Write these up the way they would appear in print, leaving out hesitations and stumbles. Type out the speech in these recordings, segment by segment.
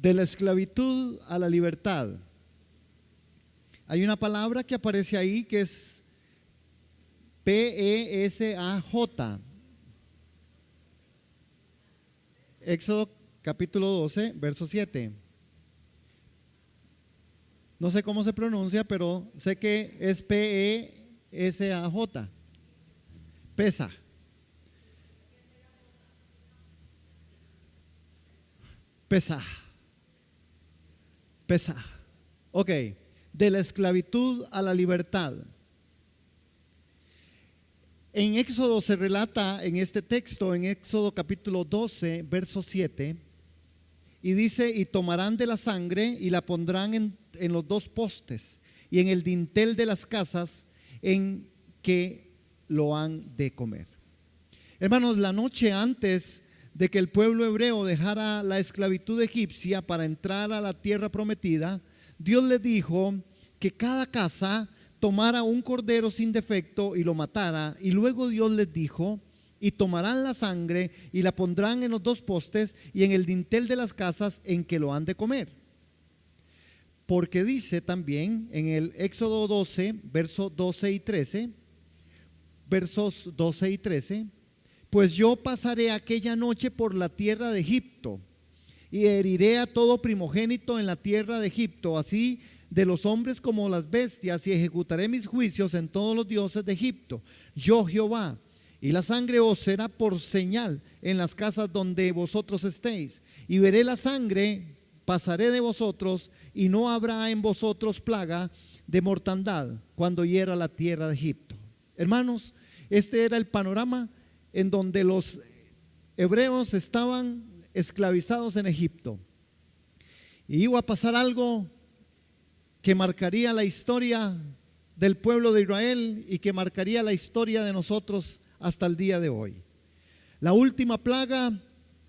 De la esclavitud a la libertad. Hay una palabra que aparece ahí que es P-E-S-A-J. Éxodo capítulo 12, verso 7. No sé cómo se pronuncia, pero sé que es P-E-S-A-J. Pesa. Pesa. Pesa. Ok. De la esclavitud a la libertad. En Éxodo se relata en este texto, en Éxodo capítulo 12, verso 7, y dice: y tomarán de la sangre y la pondrán en los dos postes y en el dintel de las casas en que lo han de comer. Hermanos, la noche antes de que el pueblo hebreo dejara la esclavitud egipcia para entrar a la tierra prometida, Dios les dijo que cada casa tomara un cordero sin defecto y lo matara, y luego Dios les dijo: y tomarán la sangre y la pondrán en los dos postes y en el dintel de las casas en que lo han de comer. Porque dice también en el Éxodo 12, versos 12 y 13, pues yo pasaré aquella noche por la tierra de Egipto y heriré a todo primogénito en la tierra de Egipto, así de los hombres como las bestias, y ejecutaré mis juicios en todos los dioses de Egipto. Yo Jehová. Y la sangre os será por señal en las casas donde vosotros estéis. Y veré la sangre, pasaré de vosotros, y no habrá en vosotros plaga de mortandad cuando hiera la tierra de Egipto. Hermanos, este era el panorama en donde los hebreos estaban esclavizados en Egipto. Y iba a pasar algo que marcaría la historia del pueblo de Israel y que marcaría la historia de nosotros hasta el día de hoy. La última plaga,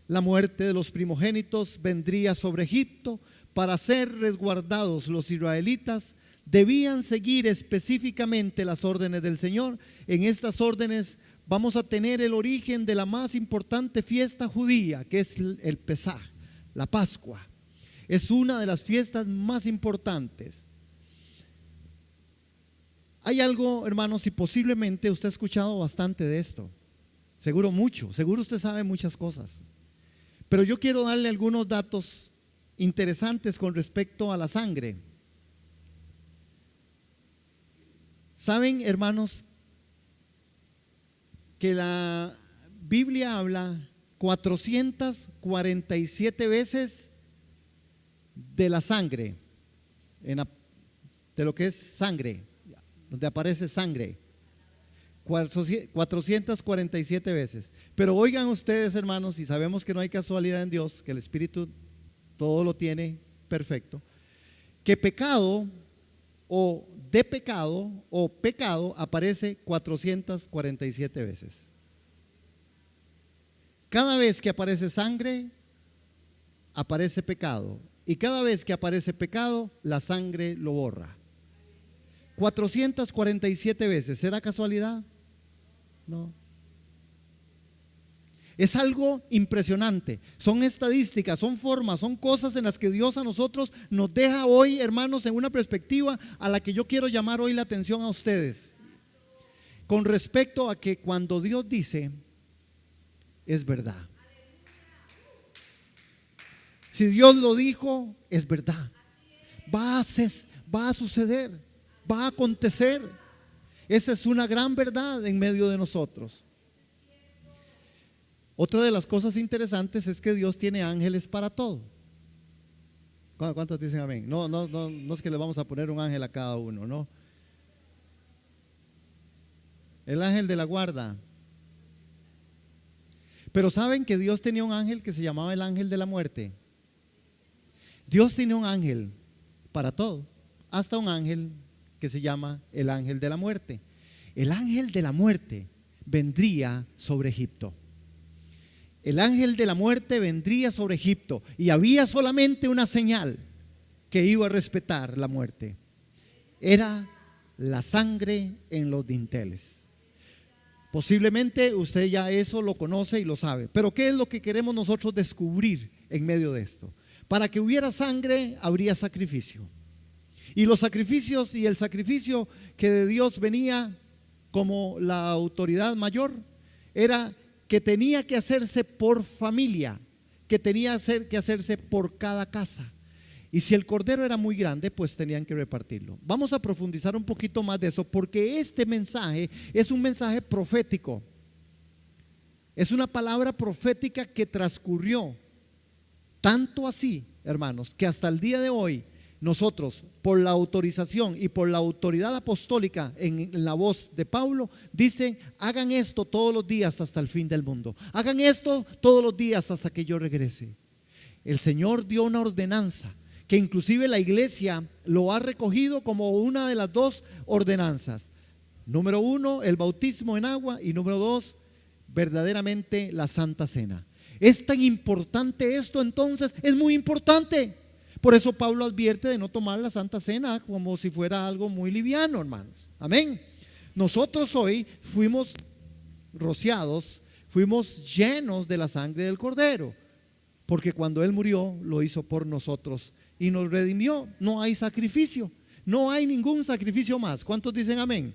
la muerte de los primogénitos, vendría sobre Egipto. Para ser resguardados, los israelitas debían seguir específicamente las órdenes del Señor. En estas órdenes vamos a tener el origen de la más importante fiesta judía, que es el Pesaj, la Pascua. Es una de las fiestas más importantes. Hay algo, hermanos, y posiblemente usted ha escuchado bastante de esto, seguro mucho, seguro usted sabe muchas cosas, pero yo quiero darle algunos datos interesantes con respecto a la sangre. ¿Saben, hermanos, que la Biblia habla 447 veces de la sangre, de lo que es sangre, donde aparece sangre? 447 veces. Pero oigan ustedes, hermanos, y sabemos que no hay casualidad en Dios, que el Espíritu todo lo tiene perfecto, que pecado o de pecado o pecado aparece 447 veces. Cada vez que aparece sangre, aparece pecado. Y cada vez que aparece pecado, la sangre lo borra. 447 veces. ¿Será casualidad? No. Es algo impresionante. Son estadísticas, son formas, son cosas en las que Dios a nosotros nos deja hoy, hermanos, en una perspectiva a la que yo quiero llamar hoy la atención a ustedes. Con respecto a que cuando Dios dice, es verdad. Si Dios lo dijo, es verdad. Va a suceder, va a acontecer. Esa es una gran verdad en medio de nosotros. Otra de las cosas interesantes es que Dios tiene ángeles para todo. ¿Cuántos dicen amén? No es que le vamos a poner un ángel a cada uno, no. El ángel de la guarda. Pero ¿saben que Dios tenía un ángel que se llamaba el ángel de la muerte? Dios tiene un ángel para todo, hasta un ángel que se llama el ángel de la muerte. El ángel de la muerte vendría sobre Egipto. El ángel de la muerte vendría sobre Egipto y había solamente una señal que iba a respetar la muerte. Era la sangre en los dinteles. Posiblemente usted ya eso lo conoce y lo sabe, pero ¿qué es lo que queremos nosotros descubrir en medio de esto? Para que hubiera sangre, habría sacrificio. Y los sacrificios y el sacrificio que de Dios venía como la autoridad mayor era que tenía que hacerse por familia, que tenía que hacerse por cada casa. Y si el cordero era muy grande, pues tenían que repartirlo. Vamos a profundizar un poquito más de eso, porque este mensaje es un mensaje profético. Es una palabra profética que transcurrió. Tanto así, hermanos, que hasta el día de hoy nosotros, por la autorización y por la autoridad apostólica en la voz de Pablo, dice: hagan esto todos los días hasta el fin del mundo. Hagan esto todos los días hasta que yo regrese. El Señor dio una ordenanza que inclusive la iglesia lo ha recogido como una de las dos ordenanzas. Número 1, el bautismo en agua, y número 2, verdaderamente la Santa Cena. Es tan importante esto, entonces es muy importante. Por eso Pablo advierte de no tomar la Santa Cena como si fuera algo muy liviano, hermanos. Amén. Nosotros hoy fuimos rociados, fuimos llenos de la sangre del Cordero, porque cuando Él murió lo hizo por nosotros y nos redimió. No hay sacrificio, no hay ningún sacrificio más. ¿Cuántos dicen amén?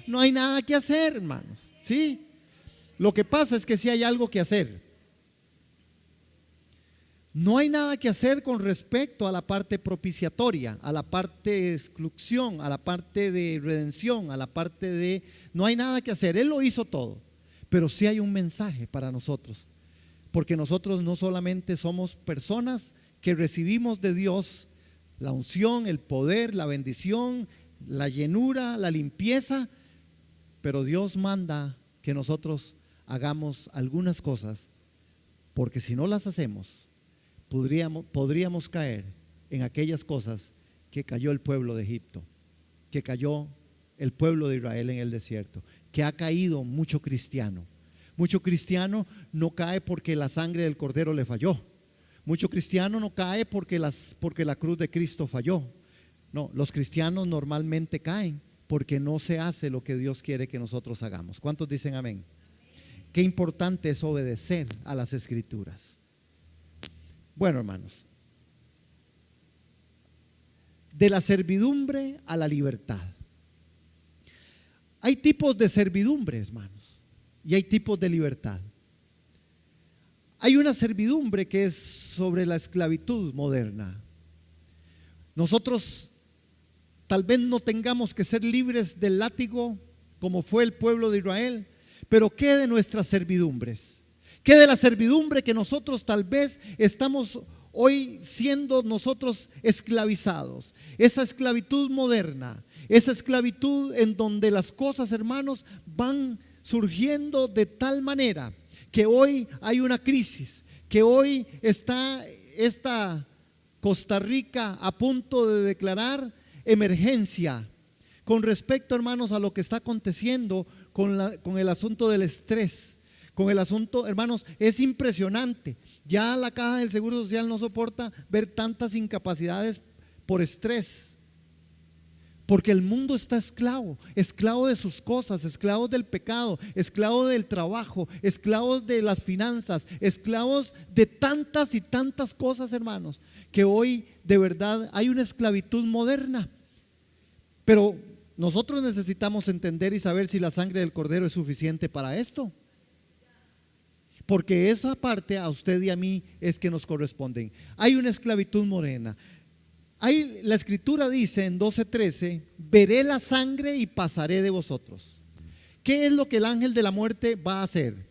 No hay nada que hacer, hermanos. ¿Sí? Lo que pasa es que sí hay algo que hacer. No hay nada que hacer con respecto a la parte propiciatoria, a la parte de exclusión, a la parte de redención, a la parte de... No hay nada que hacer, Él lo hizo todo. Pero sí hay un mensaje para nosotros, porque nosotros no solamente somos personas que recibimos de Dios la unción, el poder, la bendición, la llenura, la limpieza, pero Dios manda que nosotros hagamos algunas cosas, porque si no las hacemos, podríamos caer en aquellas cosas que cayó el pueblo de Egipto, que cayó el pueblo de Israel en el desierto, que ha caído mucho cristiano. Mucho cristiano no cae porque la sangre del Cordero le falló. Mucho cristiano no cae porque la cruz de Cristo falló. No, los cristianos normalmente caen porque no se hace lo que Dios quiere que nosotros hagamos. ¿Cuántos dicen amén? Qué importante es obedecer a las Escrituras. Bueno, hermanos, de la servidumbre a la libertad. Hay tipos de servidumbre, hermanos, y hay tipos de libertad. Hay una servidumbre que es sobre la esclavitud moderna. Nosotros tal vez no tengamos que ser libres del látigo como fue el pueblo de Israel, pero ¿qué de nuestras servidumbres? ¿Qué de la servidumbre que nosotros tal vez estamos hoy siendo nosotros esclavizados? Esa esclavitud moderna, esa esclavitud en donde las cosas, hermanos, van surgiendo de tal manera que hoy hay una crisis, que hoy está esta Costa Rica a punto de declarar emergencia con respecto, hermanos, a lo que está aconteciendo con el asunto del estrés. Con el asunto, hermanos, es impresionante. Ya la Caja del Seguro Social no soporta ver tantas incapacidades por estrés, porque el mundo está esclavo de sus cosas, esclavo del pecado, esclavo del trabajo, esclavos de las finanzas, esclavos de tantas y tantas cosas, hermanos, que hoy de verdad hay una esclavitud moderna. Pero nosotros necesitamos entender y saber si la sangre del Cordero es suficiente para esto, porque esa parte a usted y a mí es que nos corresponden. Hay una esclavitud moderna. La Escritura dice en 12:13: veré la sangre y pasaré de vosotros. ¿Qué es lo que el ángel de la muerte va a hacer?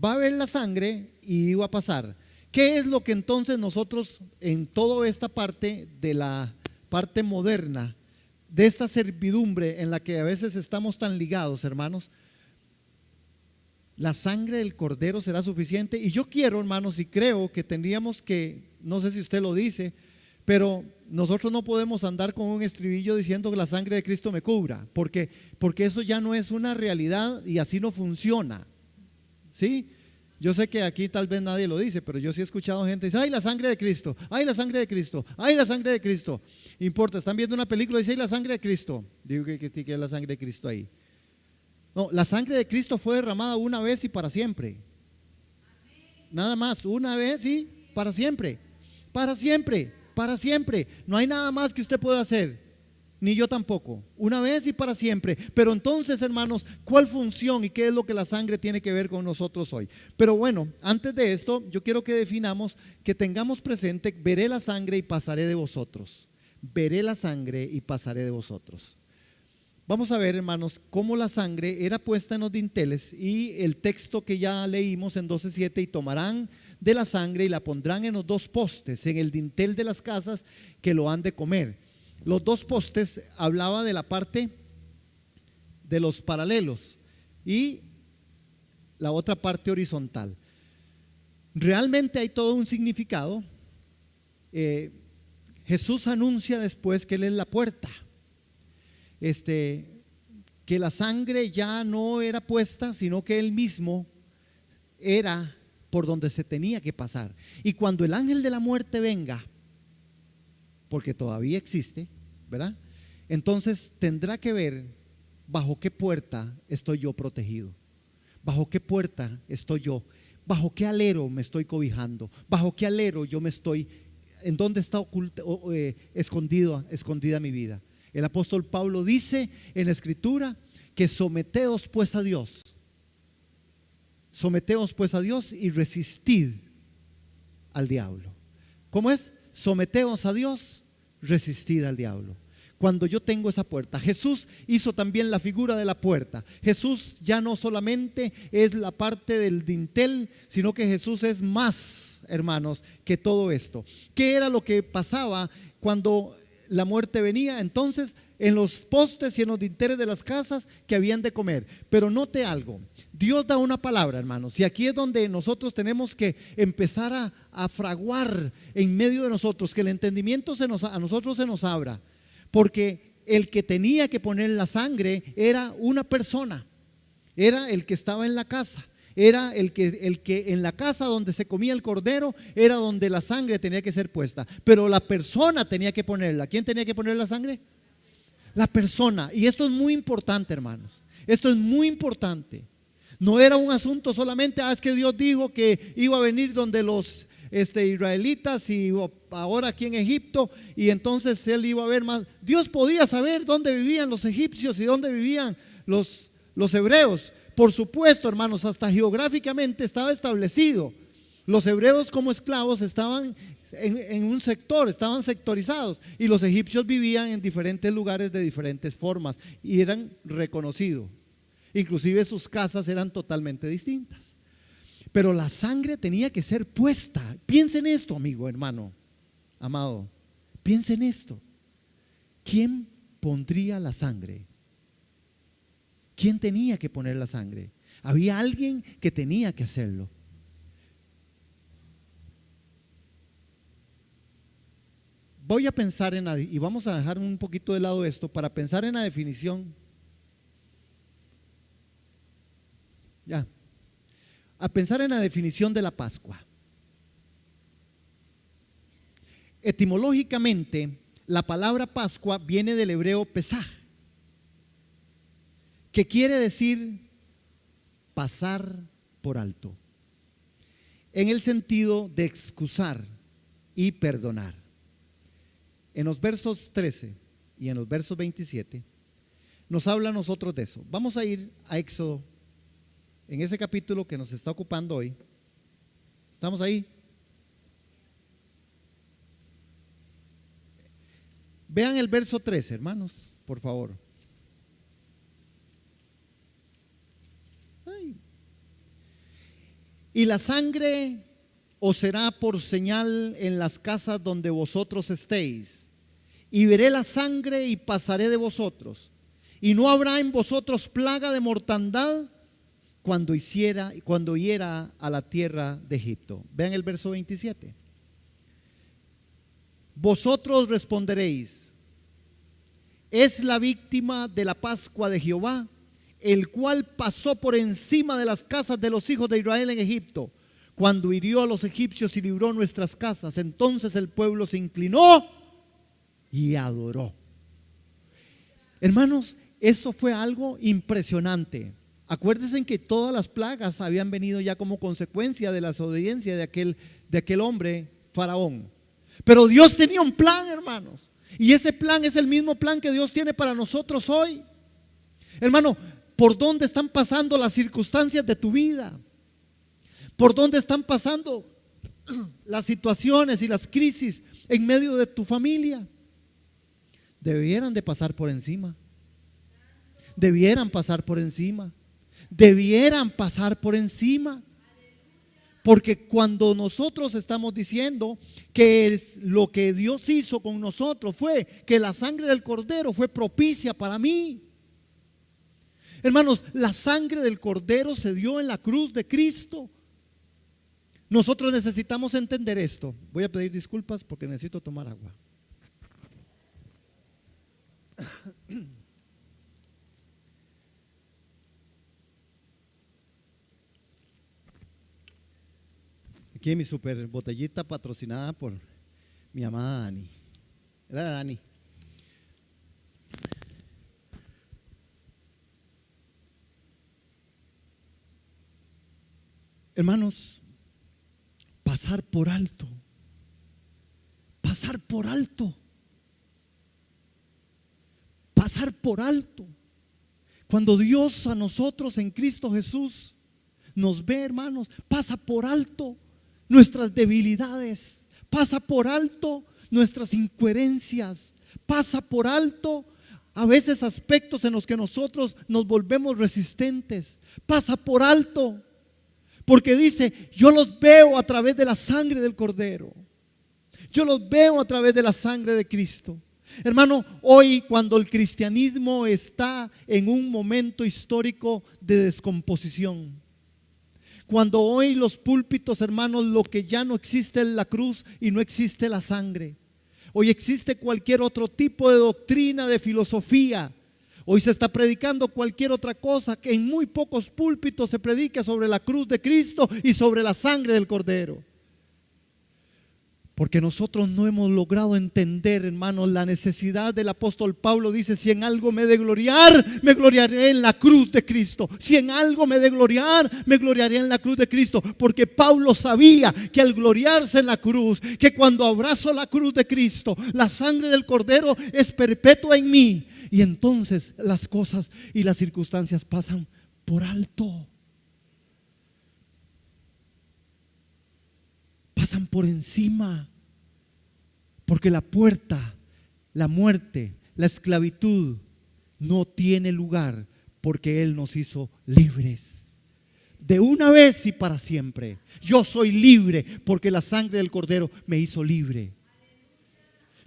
Va a ver la sangre y va a pasar. ¿Qué es lo que entonces nosotros en toda esta parte de la parte moderna, de esta servidumbre en la que a veces estamos tan ligados, hermanos? La sangre del Cordero será suficiente. Y yo quiero, hermanos, y creo que tendríamos que, no sé si usted lo dice, pero nosotros no podemos andar con un estribillo diciendo que la sangre de Cristo me cubra, porque eso ya no es una realidad y así no funciona. ¿Sí? Yo sé que aquí tal vez nadie lo dice, pero yo sí he escuchado gente decir: ay, la sangre de Cristo, ay, la sangre de Cristo, ay, la sangre de Cristo. Importa, están viendo una película y dicen: ay, la sangre de Cristo. Digo que es la sangre de Cristo ahí. No, la sangre de Cristo fue derramada una vez y para siempre. Nada más, una vez y para siempre. Para siempre, para siempre. No hay nada más que usted pueda hacer, ni yo tampoco. Una vez y para siempre. Pero entonces, hermanos, ¿cuál función y qué es lo que la sangre tiene que ver con nosotros hoy? Pero bueno, antes de esto, yo quiero que definamos, que tengamos presente: veré la sangre y pasaré de vosotros. Veré la sangre y pasaré de vosotros. Vamos a ver, hermanos, cómo la sangre era puesta en los dinteles, y el texto que ya leímos en 12:7: y tomarán de la sangre y la pondrán en los dos postes, en el dintel de las casas que lo han de comer. Los dos postes hablaba de la parte de los paralelos y la otra parte horizontal. Realmente hay todo un significado. Jesús anuncia después que Él es la puerta. Que la sangre ya no era puesta, sino que Él mismo era por donde se tenía que pasar. Y cuando el ángel de la muerte venga, porque todavía existe, ¿verdad? Entonces tendrá que ver bajo qué puerta estoy yo protegido, bajo qué puerta estoy yo, bajo qué alero me estoy cobijando, bajo qué alero yo me estoy, en dónde está escondida mi vida. El apóstol Pablo dice en la Escritura que someteos pues a Dios. Someteos pues a Dios y resistid al diablo. ¿Cómo es? Someteos a Dios, resistid al diablo. Cuando yo tengo esa puerta, Jesús hizo también la figura de la puerta. Jesús ya no solamente es la parte del dintel, sino que Jesús es más, hermanos, que todo esto. ¿Qué era lo que pasaba cuando la muerte venía? Entonces, en los postes y en los dinteles de las casas que habían de comer. Pero note algo: Dios da una palabra, hermanos, y aquí es donde nosotros tenemos que empezar a fraguar en medio de nosotros, que el entendimiento a nosotros se nos abra, porque el que tenía que poner la sangre era una persona, era el que estaba en la casa. Era el que en la casa donde se comía el cordero era donde la sangre tenía que ser puesta, pero la persona tenía que ponerla. ¿Quién tenía que poner la sangre? La persona. Y esto es muy importante, hermanos. Esto es muy importante. No era un asunto solamente, es que Dios dijo que iba a venir donde los israelitas y ahora aquí en Egipto, y entonces Él iba a ver más. Dios podía saber dónde vivían los egipcios y dónde vivían los hebreos. Por supuesto, hermanos, hasta geográficamente estaba establecido. Los hebreos como esclavos estaban en un sector, estaban sectorizados, y los egipcios vivían en diferentes lugares de diferentes formas y eran reconocidos. Inclusive sus casas eran totalmente distintas. Pero la sangre tenía que ser puesta. Piensa en esto, amigo, hermano, amado. Piensa en esto. ¿Quién pondría la sangre? ¿Quién tenía que poner la sangre? Había alguien que tenía que hacerlo. Voy a pensar y vamos a dejar un poquito de lado esto para pensar en la definición. A pensar en la definición de la Pascua. Etimológicamente, la palabra Pascua viene del hebreo Pesaj, que quiere decir pasar por alto, en el sentido de excusar y perdonar. En los versos 13 y en los versos 27 nos habla a nosotros de eso. Vamos a ir a Éxodo, en ese capítulo que nos está ocupando hoy. ¿Estamos ahí? Vean el verso 13, hermanos, por favor. Y la sangre os será por señal en las casas donde vosotros estéis, y veré la sangre y pasaré de vosotros, y no habrá en vosotros plaga de mortandad cuando hiera a la tierra de Egipto. Vean el verso 27. Vosotros responderéis: es la víctima de la Pascua de Jehová, el cual pasó por encima de las casas de los hijos de Israel en Egipto, cuando hirió a los egipcios y libró nuestras casas. Entonces el pueblo se inclinó y adoró. Hermanos, eso fue algo impresionante. Acuérdense que todas las plagas habían venido ya como consecuencia de la desobediencia de aquel hombre, Faraón. Pero Dios tenía un plan, hermanos. Y ese plan es el mismo plan que Dios tiene para nosotros hoy. Hermano, ¿por dónde están pasando las circunstancias de tu vida? ¿Por dónde están pasando las situaciones y las crisis en medio de tu familia? Debieran de pasar por encima. Debieran pasar por encima. Debieran pasar por encima. Porque cuando nosotros estamos diciendo que lo que Dios hizo con nosotros fue que la sangre del Cordero fue propicia para mí. Hermanos, la sangre del Cordero se dio en la cruz de Cristo. Nosotros necesitamos entender esto. Voy a pedir disculpas porque necesito tomar agua. Aquí mi super botellita patrocinada por mi amada Dani. Era Dani. Hermanos, pasar por alto. Pasar por alto. Pasar por alto. Cuando Dios a nosotros en Cristo Jesús nos ve, hermanos, pasa por alto nuestras debilidades, pasa por alto nuestras incoherencias, pasa por alto a veces aspectos en los que nosotros nos volvemos resistentes, pasa por alto, porque dice: yo los veo a través de la sangre del Cordero, yo los veo a través de la sangre de Cristo. Hermano, hoy cuando el cristianismo está en un momento histórico de descomposición, cuando hoy los púlpitos, hermanos, lo que ya no existe es la cruz y no existe la sangre. Hoy existe cualquier otro tipo de doctrina, de filosofía. Hoy se está predicando cualquier otra cosa, que en muy pocos púlpitos se predica sobre la cruz de Cristo y sobre la sangre del Cordero. Porque nosotros no hemos logrado entender, hermanos, la necesidad del apóstol Pablo. Dice: si en algo me he de gloriar, me gloriaré en la cruz de Cristo. Si en algo me he de gloriar, me gloriaré en la cruz de Cristo. Porque Pablo sabía que al gloriarse en la cruz, que cuando abrazo la cruz de Cristo, la sangre del Cordero es perpetua en mí. Y entonces las cosas y las circunstancias pasan por alto. Pasan por encima, porque la puerta, la muerte, la esclavitud no tiene lugar, porque Él nos hizo libres de una vez y para siempre. Yo soy libre porque la sangre del Cordero me hizo libre.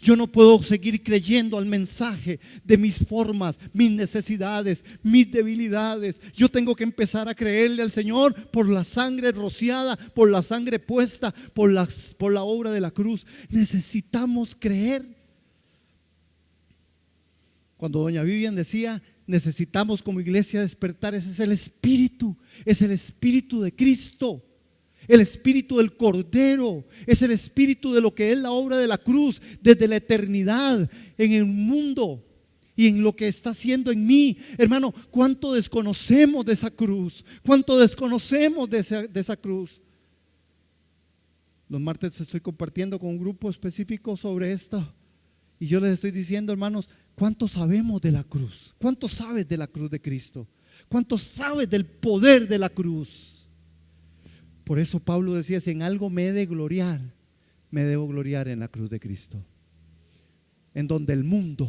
Yo no puedo seguir creyendo al mensaje de mis formas, mis necesidades, mis debilidades. Yo tengo que empezar a creerle al Señor por la sangre rociada, por la sangre puesta, por la obra de la cruz. Necesitamos creer. Cuando doña Vivian decía: necesitamos como iglesia despertar, ese es el espíritu de Cristo. El espíritu del Cordero es el espíritu de lo que es la obra de la cruz desde la eternidad en el mundo y en lo que está haciendo en mí. Hermano, ¿cuánto desconocemos de esa cruz? ¿Cuánto desconocemos de esa cruz? Los martes estoy compartiendo con un grupo específico sobre esto y yo les estoy diciendo: hermanos, ¿cuánto sabemos de la cruz? ¿Cuánto sabes de la cruz de Cristo? ¿Cuánto sabes del poder de la cruz? Por eso Pablo decía: si en algo me he de gloriar, me debo gloriar en la cruz de Cristo, en donde el mundo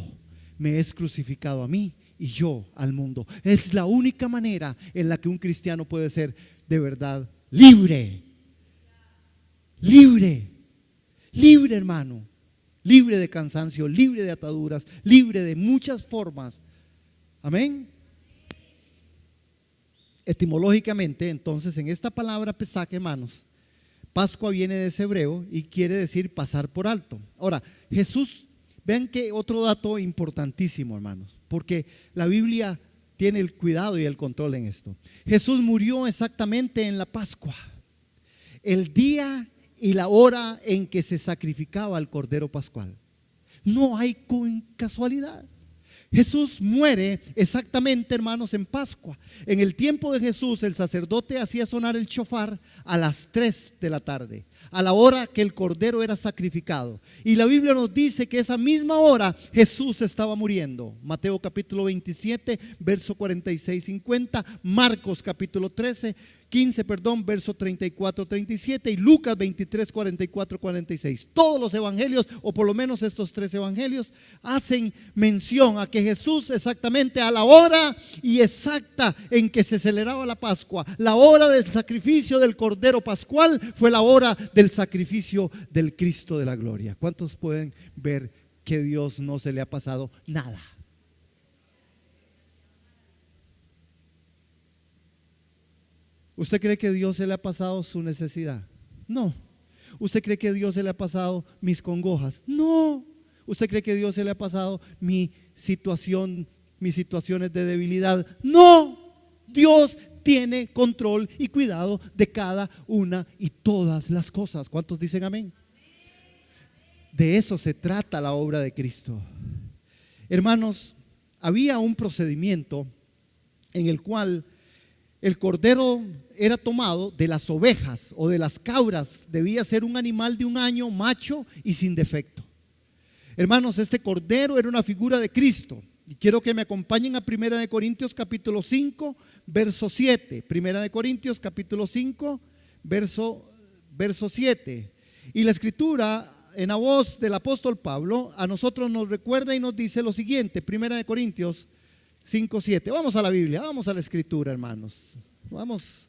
me es crucificado a mí y yo al mundo. Es la única manera en la que un cristiano puede ser de verdad libre. Libre, libre, hermano, libre de cansancio, libre de ataduras, libre de muchas formas. Amén. Etimológicamente, entonces, en esta palabra Pesaj, hermanos, Pascua viene de ese hebreo y quiere decir pasar por alto. Ahora, Jesús, vean que otro dato importantísimo, hermanos, porque la Biblia tiene el cuidado y el control en esto. Jesús murió exactamente en la Pascua, el día y la hora en que se sacrificaba el Cordero Pascual. No hay casualidad. Jesús muere exactamente, hermanos, en Pascua. En el tiempo de Jesús, el sacerdote hacía sonar el shofar a las 3 de la tarde. a la hora que el cordero era sacrificado. Y la Biblia nos dice que esa misma hora Jesús estaba muriendo. Mateo capítulo 27, verso 46-50, Marcos capítulo 15, verso 34-37 y Lucas 23, 44-46. Todos los evangelios, o por lo menos estos 3 evangelios, hacen mención a que Jesús exactamente a la hora y exacta en que se celebraba la Pascua, la hora del sacrificio del Cordero Pascual, fue la hora del sacrificio del Cristo de la gloria. ¿Cuántos pueden ver que Dios no se le ha pasado nada? ¿Usted cree que Dios se le ha pasado su necesidad? No. ¿Usted cree que Dios se le ha pasado mis congojas? No. ¿Usted cree que Dios se le ha pasado mi situación, mis situaciones de debilidad? No. Dios tiene control y cuidado de cada una y todas las cosas. ¿Cuántos dicen amén? De eso se trata la obra de Cristo. Hermanos, había un procedimiento en el cual el cordero era tomado de las ovejas o de las cabras. Debía ser un animal de 1 año, macho y sin defecto. Hermanos, este cordero era una figura de Cristo. Y quiero que me acompañen a 1 Corintios capítulo 5, verso 7. 1 Corintios capítulo 5, verso 7. Y la escritura en la voz del apóstol Pablo a nosotros nos recuerda y nos dice lo siguiente. 1 Corintios 5:7. Vamos a la Biblia, vamos a la escritura, hermanos. Vamos.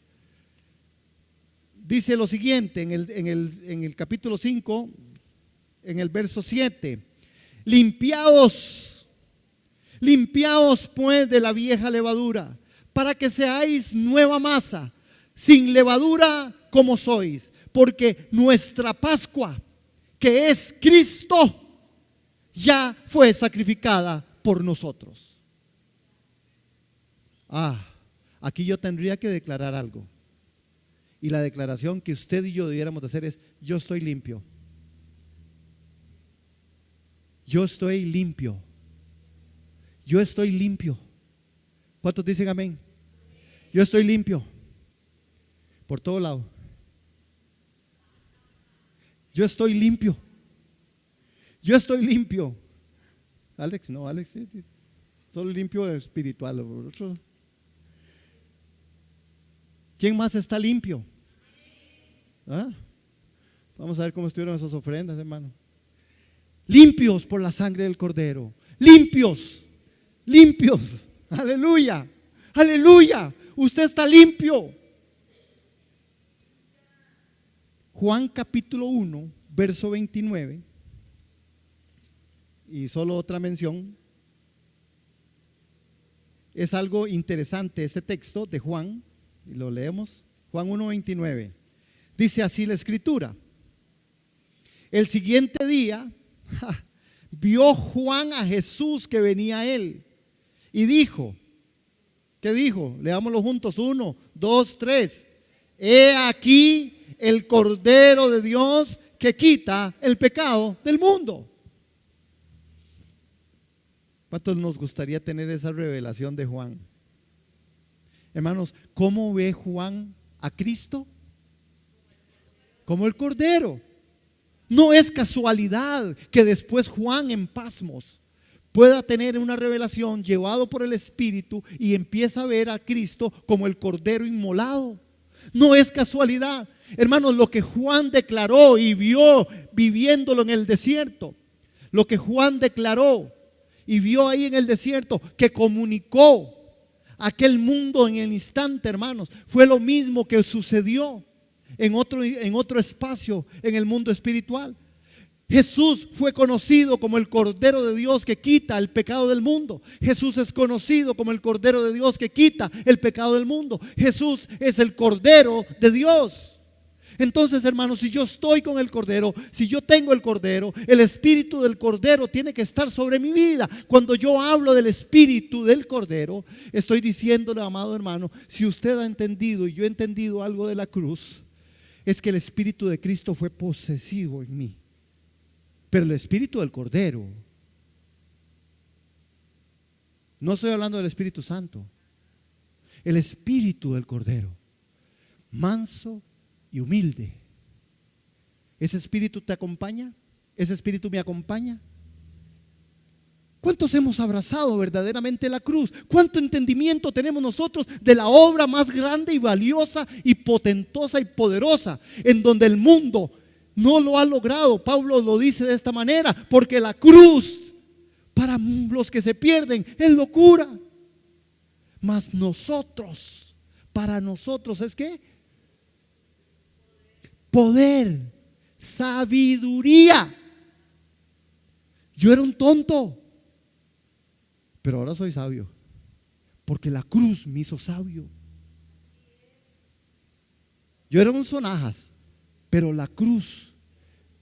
Dice lo siguiente en el capítulo 5, en el verso 7. Limpiaos pues de la vieja levadura, para que seáis nueva masa, sin levadura como sois, porque nuestra Pascua, que es Cristo, ya fue sacrificada por nosotros. Aquí yo tendría que declarar algo. Y la declaración que usted y yo debiéramos de hacer es: yo estoy limpio. Yo estoy limpio. Yo estoy limpio. ¿Cuántos dicen amén? Yo estoy limpio. Por todo lado. Yo estoy limpio. Yo estoy limpio. Alex, no, Alex, sí, solo limpio espiritual. ¿Quién más está limpio? Vamos a ver cómo estuvieron esas ofrendas, hermano. Limpios por la sangre del Cordero. Limpios. Limpios. Aleluya. Aleluya. Usted está limpio. Juan capítulo 1, verso 29. Y solo otra mención. Es algo interesante ese texto de Juan. Y lo leemos. Juan 1:29. Dice así la escritura: el siguiente día vio Juan a Jesús que venía a él y dijo, ¿qué dijo? Leámoslo juntos, 1, 2, 3. He aquí el Cordero de Dios que quita el pecado del mundo. ¿Cuántos nos gustaría tener esa revelación de Juan? Hermanos, ¿cómo ve Juan a Cristo? Como el Cordero. No es casualidad que después Juan, en pasmos, pueda tener una revelación llevado por el Espíritu y empieza a ver a Cristo como el Cordero inmolado. No es casualidad. Hermanos, lo que Juan declaró y vio viviéndolo en el desierto, lo que Juan declaró y vio ahí en el desierto, que comunicó aquel mundo en el instante, hermanos, fue lo mismo que sucedió en otro espacio en el mundo espiritual. Jesús fue conocido como el Cordero de Dios que quita el pecado del mundo. Jesús es conocido como el Cordero de Dios que quita el pecado del mundo. Jesús es el Cordero de Dios. Entonces, hermanos, si yo estoy con el Cordero, si yo tengo el Cordero, el Espíritu del Cordero tiene que estar sobre mi vida. Cuando yo hablo del Espíritu del Cordero, estoy diciéndole, amado hermano, si usted ha entendido y yo he entendido algo de la cruz, es que el Espíritu de Cristo fue posesivo en mí. Pero el Espíritu del Cordero, no estoy hablando del Espíritu Santo, el Espíritu del Cordero, manso y humilde, ¿Ese espíritu te acompaña? ¿Ese espíritu me acompaña? ¿Cuántos hemos abrazado verdaderamente la cruz? ¿Cuánto entendimiento tenemos nosotros de la obra más grande y valiosa y potentosa y poderosa, en donde el mundo no lo ha logrado? Pablo lo dice de esta manera: porque la cruz para los que se pierden es locura, mas nosotros, para nosotros es ¿qué? Poder, sabiduría. Yo era un tonto, pero ahora soy sabio, porque la cruz me hizo sabio. Yo era un sonajas, pero la cruz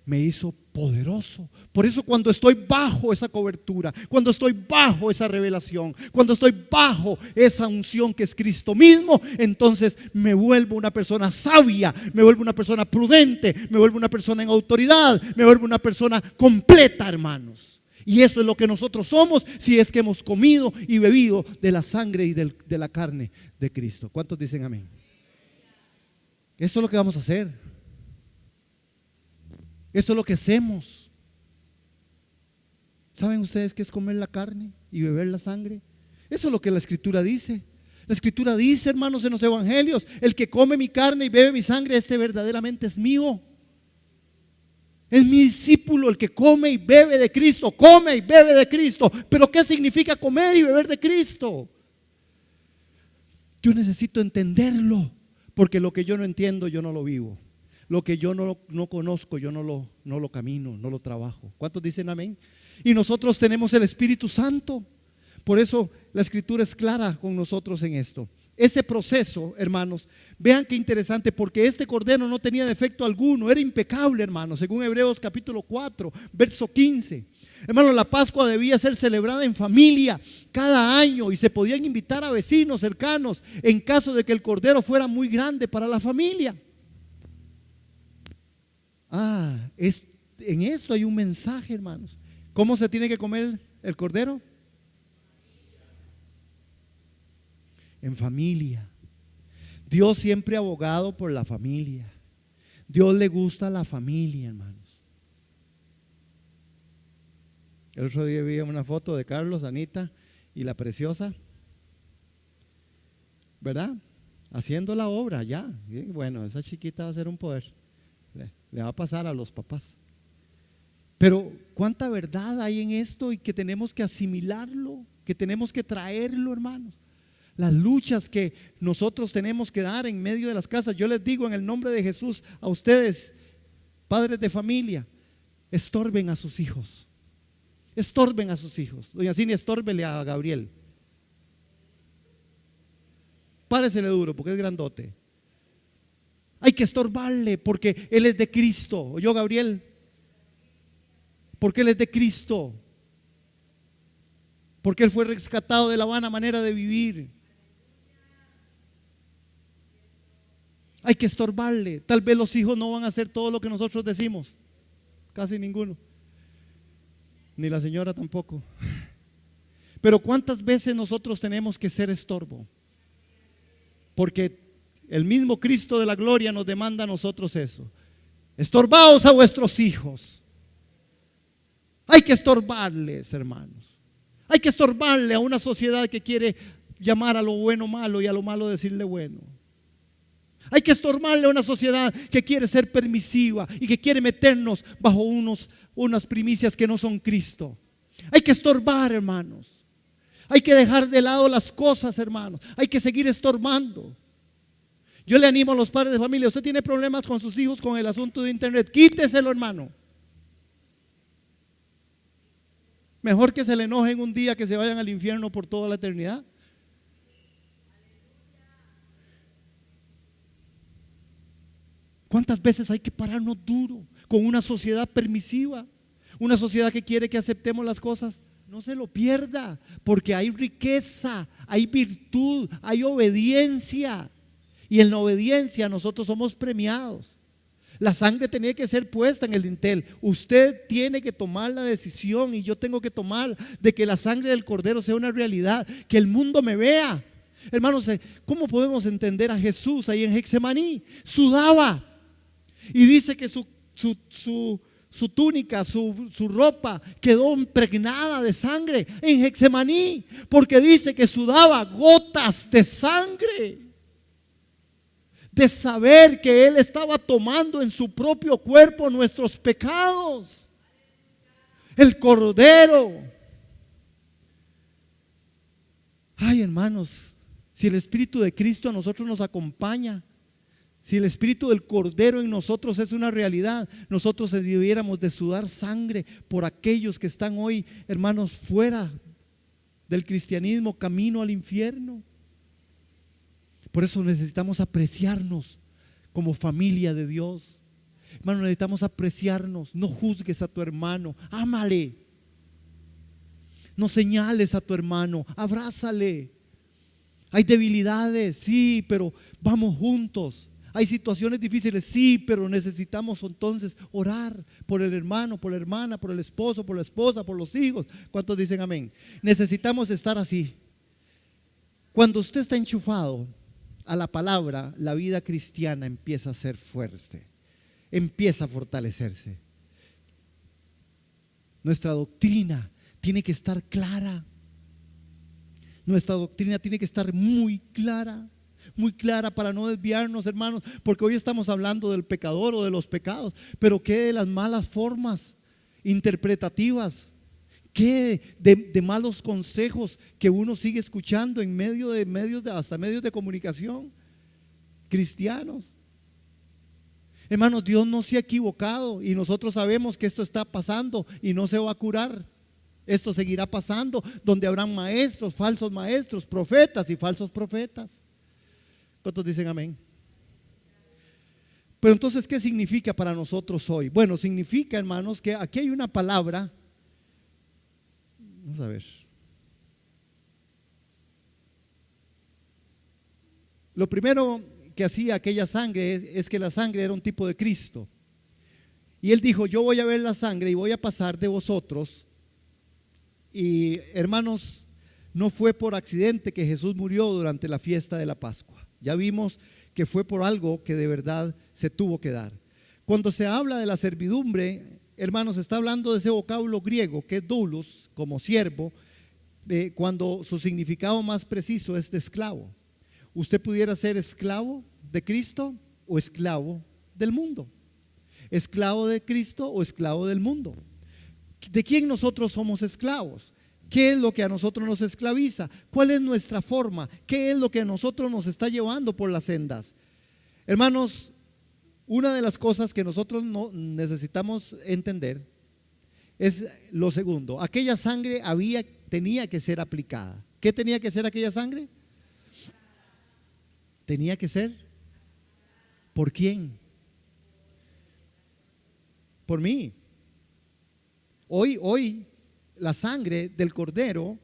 me hizo poderoso. Por eso cuando estoy bajo esa cobertura, cuando estoy bajo esa revelación, cuando estoy bajo esa unción que es Cristo mismo, entonces me vuelvo una persona sabia, me vuelvo una persona prudente, me vuelvo una persona en autoridad, me vuelvo una persona completa, hermanos. Y eso es lo que nosotros somos si es que hemos comido y bebido de la sangre y de la carne de Cristo. ¿Cuántos dicen amén? Eso es lo que vamos a hacer. Eso es lo que hacemos. ¿Saben ustedes qué es comer la carne y beber la sangre? Eso es lo que la Escritura dice. La Escritura dice, hermanos, en los evangelios: el que come mi carne y bebe mi sangre, este verdaderamente es mío. Es mi discípulo el que come y bebe de Cristo. Come y bebe de Cristo. Pero ¿qué significa comer y beber de Cristo? Yo necesito entenderlo, porque lo que yo no entiendo, yo no lo vivo. Lo que yo no conozco, yo no lo camino, no lo trabajo. ¿Cuántos dicen amén? Y nosotros tenemos el Espíritu Santo. Por eso la Escritura es clara con nosotros en esto. Ese proceso, hermanos, vean qué interesante, porque este cordero no tenía defecto alguno, era impecable, hermanos, según Hebreos capítulo 4, verso 15. Hermanos, la Pascua debía ser celebrada en familia cada año y se podían invitar a vecinos cercanos en caso de que el cordero fuera muy grande para la familia. En esto hay un mensaje, hermanos. ¿Cómo se tiene que comer el cordero? En familia. Dios siempre ha abogado por la familia. Dios le gusta la familia, hermanos. El otro día vi una foto de Carlos, Anita y la preciosa, ¿verdad? Haciendo la obra ya. Y bueno, esa chiquita va a ser un poder. Le va a pasar a los papás. Pero cuánta verdad hay en esto y que tenemos que asimilarlo, que tenemos que traerlo, hermanos. Las luchas que nosotros tenemos que dar en medio de las casas. Yo les digo en el nombre de Jesús a ustedes, padres de familia: estorben a sus hijos. Estorben a sus hijos. Doña Cini, estórbele a Gabriel. Páresele duro porque es grandote. Hay que estorbarle porque él es de Cristo. ¿Oyó, Gabriel? Porque él es de Cristo. Porque él fue rescatado de la vana manera de vivir. Hay que estorbarle. Tal vez los hijos no van a hacer todo lo que nosotros decimos. Casi ninguno. Ni la señora tampoco. Pero ¿cuántas veces nosotros tenemos que ser estorbo? Porque el mismo Cristo de la gloria nos demanda a nosotros eso. Estorbaos a vuestros hijos. Hay que estorbarles, hermanos. Hay que estorbarle a una sociedad que quiere llamar a lo bueno malo y a lo malo decirle bueno. Hay que estorbarle a una sociedad que quiere ser permisiva y que quiere meternos bajo unas primicias que no son Cristo. Hay que estorbar, hermanos. Hay que dejar de lado las cosas, hermanos. Hay que seguir estorbando. Yo le animo a los padres de familia: usted tiene problemas con sus hijos con el asunto de internet, quíteselo, hermano. Mejor que se le enojen un día que se vayan al infierno por toda la eternidad. ¿Cuántas veces hay que pararnos duro con una sociedad permisiva? Una sociedad que quiere que aceptemos las cosas. No se lo pierda, porque hay riqueza, hay virtud, hay obediencia. Y en la obediencia nosotros somos premiados. La sangre tenía que ser puesta en el dintel. Usted tiene que tomar la decisión, y yo tengo que tomar, de que la sangre del cordero sea una realidad, que el mundo me vea. Hermanos, ¿cómo podemos entender a Jesús ahí en Getsemaní? Sudaba y dice que su su túnica, su ropa quedó impregnada de sangre en Getsemaní, porque dice que sudaba gotas de sangre, de saber que Él estaba tomando en su propio cuerpo nuestros pecados. El Cordero. Ay, hermanos, si el Espíritu de Cristo a nosotros nos acompaña, si el Espíritu del Cordero en nosotros es una realidad, nosotros debiéramos de sudar sangre por aquellos que están hoy, hermanos, fuera del cristianismo, camino al infierno. Por eso necesitamos apreciarnos como familia de Dios. Hermano, necesitamos apreciarnos. No juzgues a tu hermano, ámale. No señales a tu hermano, abrázale. Hay debilidades, sí, pero vamos juntos. Hay situaciones difíciles, sí, pero necesitamos entonces orar por el hermano, por la hermana, por el esposo, por la esposa, por los hijos. ¿Cuántos dicen amén? Necesitamos estar así. Cuando usted está enchufado a la palabra, la vida cristiana empieza a ser fuerte, empieza a fortalecerse. Nuestra doctrina tiene que estar clara. Nuestra doctrina tiene que estar muy clara para no desviarnos, hermanos, porque hoy estamos hablando del pecador o de los pecados, pero ¿qué de las malas formas interpretativas? ¿Qué de malos consejos que uno sigue escuchando en medio de hasta medios de comunicación cristianos? Hermanos, Dios no se ha equivocado y nosotros sabemos que esto está pasando y no se va a curar. Esto seguirá pasando, donde habrán maestros, falsos maestros, profetas y falsos profetas. ¿Cuántos dicen amén? Pero entonces, ¿qué significa para nosotros hoy? Bueno, significa, hermanos, que aquí hay una palabra. Vamos a ver. Lo primero que hacía aquella sangre es que la sangre era un tipo de Cristo. Y Él dijo: yo voy a ver la sangre y voy a pasar de vosotros. Y hermanos, no fue por accidente que Jesús murió durante la fiesta de la Pascua. Ya vimos que fue por algo que de verdad se tuvo que dar. Cuando se habla de la servidumbre, hermanos, está hablando de ese vocablo griego que es doulos, como siervo, cuando su significado más preciso es de esclavo. Usted pudiera ser esclavo de Cristo o esclavo del mundo. Esclavo de Cristo o esclavo del mundo. ¿De quién nosotros somos esclavos? ¿Qué es lo que a nosotros nos esclaviza? ¿Cuál es nuestra forma? ¿Qué es lo que a nosotros nos está llevando por las sendas? Hermanos, una de las cosas que nosotros no necesitamos entender es lo segundo. Aquella sangre tenía que ser aplicada. ¿Qué tenía que ser aquella sangre? Tenía que ser. ¿Por quién? Por mí. Hoy la sangre del Cordero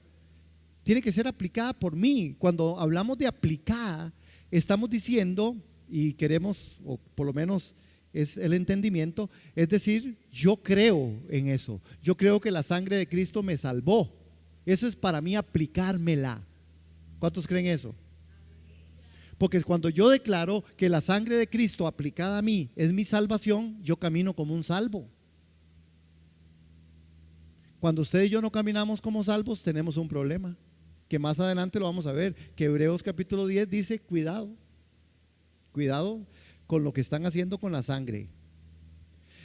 tiene que ser aplicada por mí. Cuando hablamos de aplicada, estamos diciendo, y queremos, o por lo menos es el entendimiento, es decir, yo creo en eso. Yo creo que la sangre de Cristo me salvó. Eso es para mí aplicármela. ¿Cuántos creen eso? Porque cuando yo declaro que la sangre de Cristo aplicada a mí es mi salvación, yo camino como un salvo. Cuando usted y yo no caminamos como salvos, tenemos un problema, que más adelante lo vamos a ver, que Hebreos capítulo 10 dice: cuidado con lo que están haciendo con la sangre.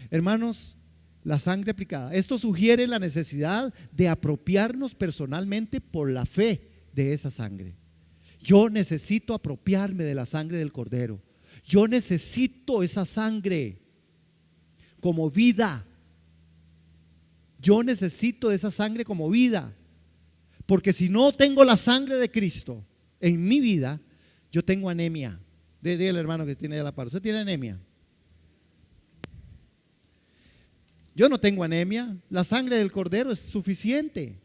Hermanos, la sangre aplicada, esto sugiere la necesidad de apropiarnos personalmente por la fe de esa sangre. Yo necesito apropiarme de la sangre del Cordero. Yo necesito esa sangre como vida. Yo necesito esa sangre como vida, porque si no tengo la sangre de Cristo en mi vida, yo tengo anemia. Dile al hermano que tiene a la par: ¿usted tiene anemia? Yo no tengo anemia. La sangre del Cordero es suficiente.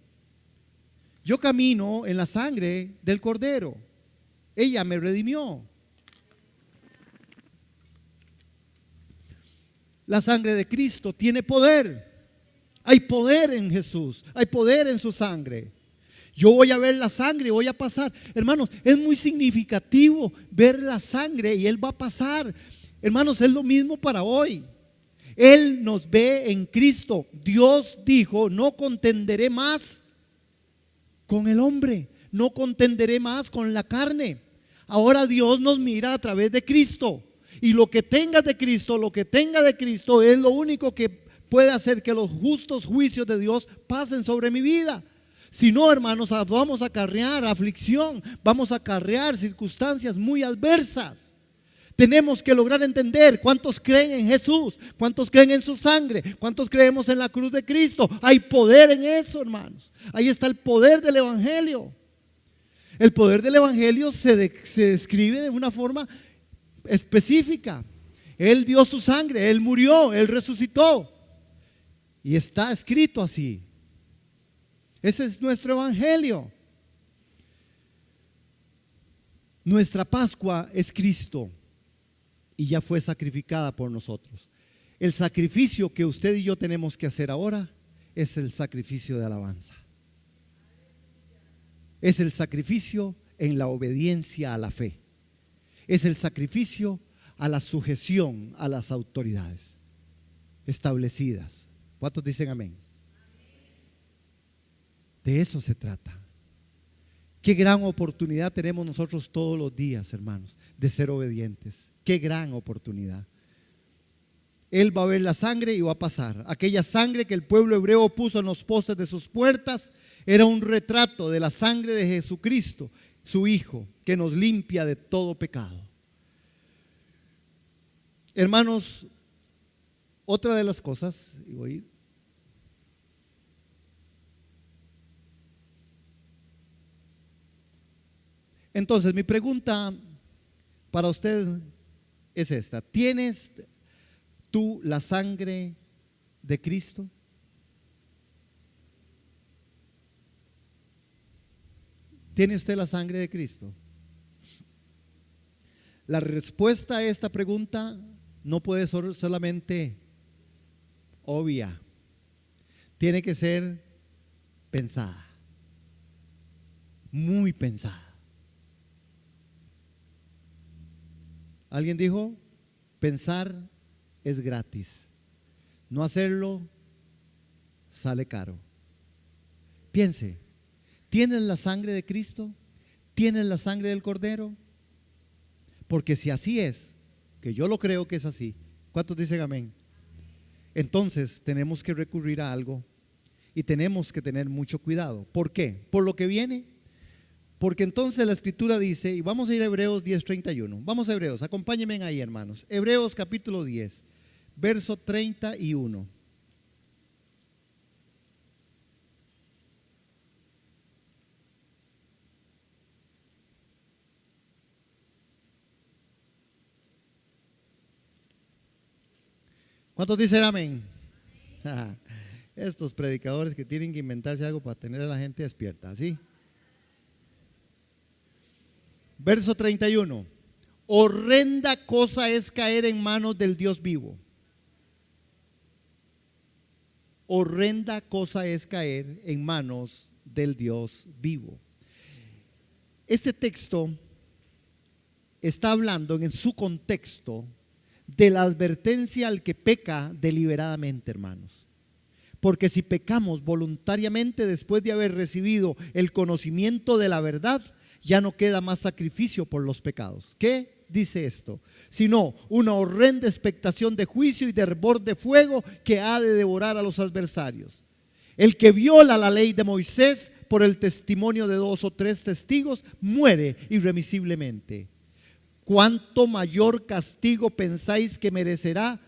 Yo camino en la sangre del Cordero. Ella me redimió. La sangre de Cristo tiene poder. Hay poder en Jesús, hay poder en su sangre. Yo voy a ver la sangre y voy a pasar. Hermanos, es muy significativo ver la sangre y Él va a pasar. Hermanos, es lo mismo para hoy. Él nos ve en Cristo. Dios dijo: no contenderé más con el hombre, no contenderé más con la carne. Ahora Dios nos mira a través de Cristo. Y lo que tengas de Cristo, lo que tenga de Cristo, es lo único que puede hacer que los justos juicios de Dios pasen sobre mi vida. Si no, hermanos, vamos a acarrear aflicción, vamos a acarrear circunstancias muy adversas. Tenemos que lograr entender cuántos creen en Jesús, cuántos creen en su sangre, cuántos creemos en la cruz de Cristo. Hay poder en eso, hermanos. Ahí está el poder del Evangelio. El poder del Evangelio se describe de una forma específica. Él dio su sangre, Él murió, Él resucitó. Y está escrito así. Ese es nuestro Evangelio. Nuestra Pascua es Cristo y ya fue sacrificada por nosotros. El sacrificio que usted y yo tenemos que hacer ahora es el sacrificio de alabanza. Es el sacrificio en la obediencia a la fe. Es el sacrificio a la sujeción a las autoridades establecidas. ¿Cuántos dicen amén? De eso se trata. Qué gran oportunidad tenemos nosotros todos los días, hermanos, de ser obedientes. Qué gran oportunidad. Él va a ver la sangre y va a pasar. Aquella sangre que el pueblo hebreo puso en los postes de sus puertas era un retrato de la sangre de Jesucristo, su Hijo, que nos limpia de todo pecado. Hermanos, otra de las cosas, y voy a ir. Entonces, mi pregunta para usted es esta: ¿tienes tú la sangre de Cristo? ¿Tiene usted la sangre de Cristo? La respuesta a esta pregunta no puede ser solamente obvia, tiene que ser pensada, muy pensada. Alguien dijo: pensar es gratis, no hacerlo sale caro. Piense, ¿tienes la sangre de Cristo? ¿Tienes la sangre del Cordero? Porque si así es, que yo lo creo que es así, ¿cuántos dicen amén? Entonces tenemos que recurrir a algo y tenemos que tener mucho cuidado. ¿Por qué? Por lo que viene. Porque entonces la Escritura dice, y vamos a ir a Hebreos 10:31. Vamos a Hebreos, acompáñenme ahí, hermanos. Hebreos capítulo 10, verso 31. ¿Cuántos dicen amén? Estos predicadores que tienen que inventarse algo para tener a la gente despierta, ¿sí? Verso 31. Horrenda cosa es caer en manos del Dios vivo. Horrenda cosa es caer en manos del Dios vivo. Este texto está hablando en su contexto de la advertencia al que peca deliberadamente, hermanos. Porque si pecamos voluntariamente después de haber recibido el conocimiento de la verdad, ya no queda más sacrificio por los pecados. ¿Qué dice esto? Sino una horrenda expectación de juicio y de hervor de fuego que ha de devorar a los adversarios. El que viola la ley de Moisés por el testimonio de 2 o 3 testigos muere irremisiblemente. ¿Cuánto mayor castigo pensáis que merecerá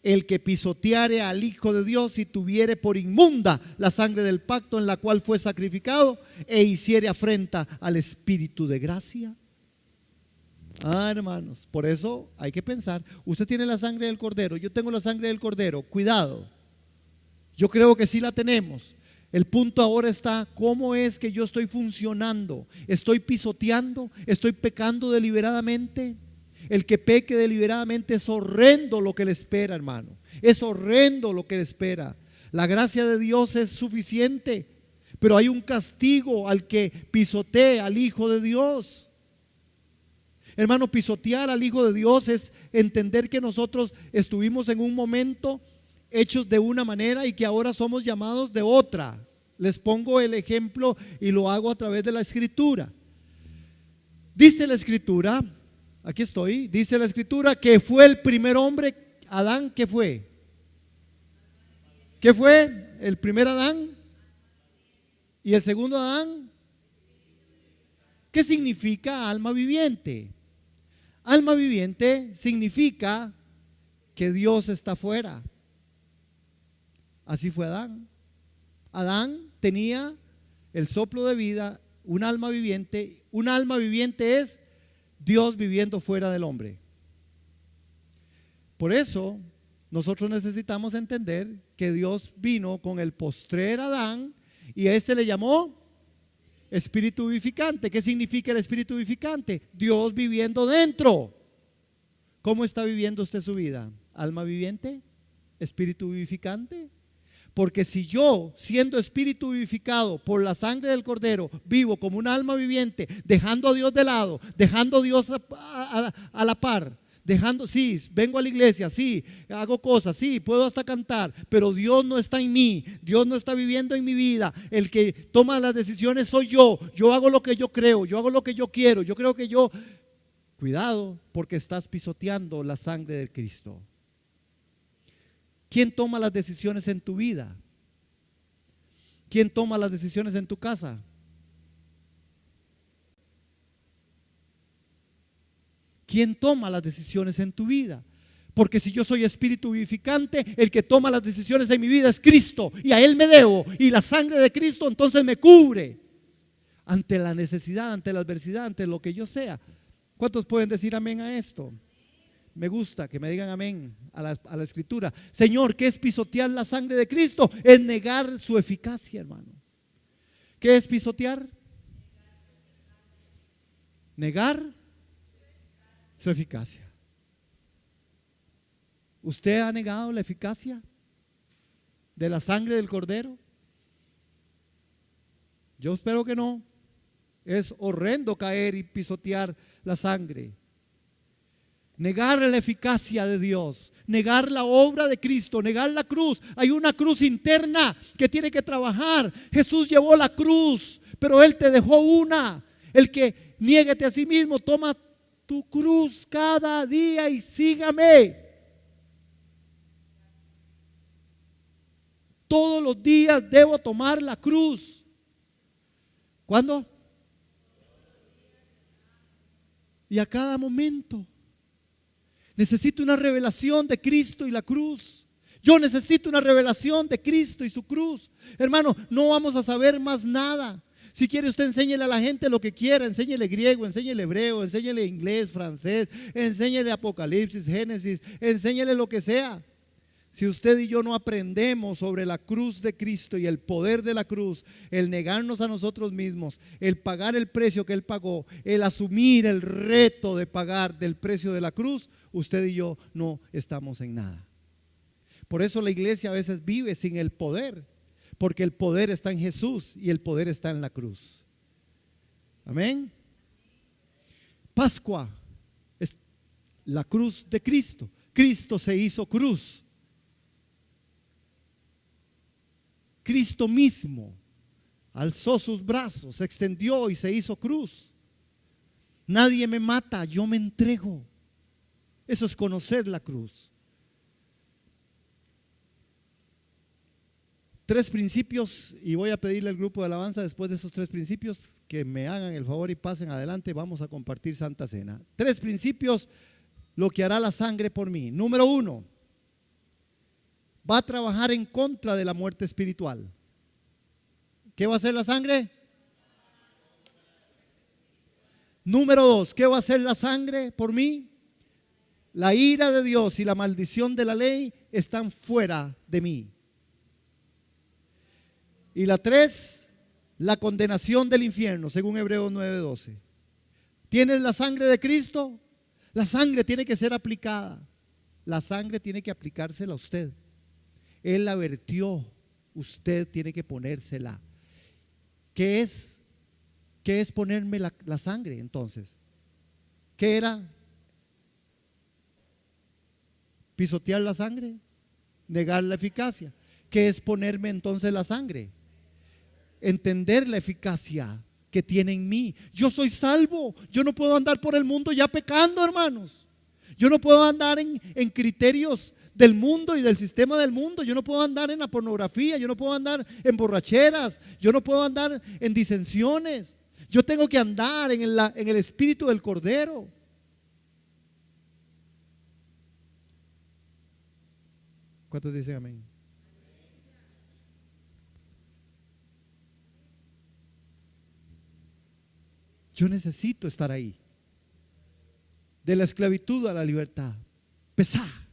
el que pisoteare al Hijo de Dios y tuviere por inmunda la sangre del pacto en la cual fue sacrificado e hiciere afrenta al Espíritu de gracia? Hermanos, por eso hay que pensar. Usted tiene la sangre del Cordero, yo tengo la sangre del Cordero. Cuidado, yo creo que sí la tenemos. El punto ahora está: ¿cómo es que yo estoy funcionando? ¿Estoy pisoteando? ¿Estoy pecando deliberadamente? El que peque deliberadamente es horrendo lo que le espera, hermano. Es horrendo lo que le espera. La gracia de Dios es suficiente, pero hay un castigo al que pisotee al Hijo de Dios. Hermano, pisotear al Hijo de Dios es entender que nosotros estuvimos en un momento hechos de una manera y que ahora somos llamados de otra. Les pongo el ejemplo y lo hago a través de la Escritura. Dice la Escritura, aquí estoy, dice la Escritura que fue el primer hombre, Adán. ¿Qué fue? ¿Qué fue? El primer Adán. ¿Y el segundo Adán? ¿Qué significa alma viviente? Alma viviente significa que Dios está afuera. Así fue Adán. Adán tenía el soplo de vida, un alma viviente. Un alma viviente es Dios viviendo fuera del hombre. Por eso nosotros necesitamos entender que Dios vino con el postrer Adán y a este le llamó espíritu vivificante. ¿Qué significa el espíritu vivificante? Dios viviendo dentro. ¿Cómo está viviendo usted su vida? ¿Alma viviente? ¿Espíritu vivificante? Porque si yo, siendo espíritu vivificado por la sangre del Cordero, vivo como un alma viviente, dejando a Dios de lado, dejando a Dios a la par, dejando, sí, vengo a la iglesia, sí, hago cosas, sí, puedo hasta cantar, pero Dios no está en mí, Dios no está viviendo en mi vida. El que toma las decisiones soy yo hago lo que yo creo, yo hago lo que yo quiero, yo creo que yo, cuidado, porque estás pisoteando la sangre de Cristo. ¿Quién toma las decisiones en tu vida? ¿Quién toma las decisiones en tu casa? ¿Quién toma las decisiones en tu vida? Porque si yo soy espíritu vivificante, el que toma las decisiones en mi vida es Cristo, y a Él me debo, y la sangre de Cristo entonces me cubre ante la necesidad, ante la adversidad, ante lo que yo sea. ¿Cuántos pueden decir amén a esto? Me gusta que me digan amén a la Escritura. Señor, ¿qué es pisotear la sangre de Cristo? Es negar su eficacia, hermano. ¿Qué es pisotear? Negar su eficacia. ¿Usted ha negado la eficacia de la sangre del Cordero? Yo espero que no. Es horrendo caer y pisotear la sangre. Negar la eficacia de Dios, negar la obra de Cristo, negar la cruz. Hay una cruz interna que tiene que trabajar. Jesús llevó la cruz, pero Él te dejó una. El que niéguete a sí mismo, toma tu cruz cada día y sígame. Todos los días debo tomar la cruz. ¿Cuándo? Y a cada momento. Necesito una revelación de Cristo y la cruz. Yo necesito una revelación de Cristo y su cruz. Hermano, no vamos a saber más nada. Si quiere usted enséñele a la gente lo que quiera, enséñele griego, enséñele hebreo, enséñele inglés, francés, enséñele Apocalipsis, Génesis, enséñele lo que sea. Si usted y yo no aprendemos sobre la cruz de Cristo y el poder de la cruz, el negarnos a nosotros mismos, el pagar el precio que Él pagó, el asumir el reto de pagar del precio de la cruz, usted y yo no estamos en nada. Por eso la iglesia a veces vive sin el poder, porque el poder está en Jesús y el poder está en la cruz. Amén. Pascua es la cruz de Cristo. Cristo se hizo cruz. Cristo mismo alzó sus brazos, se extendió y se hizo cruz. Nadie me mata, yo me entrego. Eso es conocer la cruz. 3 principios, y voy a pedirle al grupo de alabanza después de esos 3 principios que me hagan el favor y pasen adelante. Vamos a compartir Santa Cena. 3 principios, lo que hará la sangre por mí. Número 1, va a trabajar en contra de la muerte espiritual. ¿Qué va a hacer la sangre? Número 2, ¿qué va a hacer la sangre por mí? La ira de Dios y la maldición de la ley están fuera de mí. Y la 3, la condenación del infierno, según Hebreos 9:12. ¿Tienes la sangre de Cristo? La sangre tiene que ser aplicada. La sangre tiene que aplicársela a usted. Él la vertió, usted tiene que ponérsela. ¿Qué es ponerme la sangre entonces? ¿Qué era? Pisotear la sangre, negar la eficacia. ¿Qué es ponerme entonces la sangre? Entender la eficacia que tiene en mí. Yo soy salvo. Yo no puedo andar por el mundo ya pecando, hermanos. Yo no puedo andar en criterios del mundo y del sistema del mundo. Yo no puedo andar en la pornografía. Yo no puedo andar en borracheras. Yo no puedo andar en disensiones. Yo tengo que andar en el espíritu del Cordero. ¿Cuántos dicen amén? Yo necesito estar ahí. De la esclavitud a la libertad. Pesar.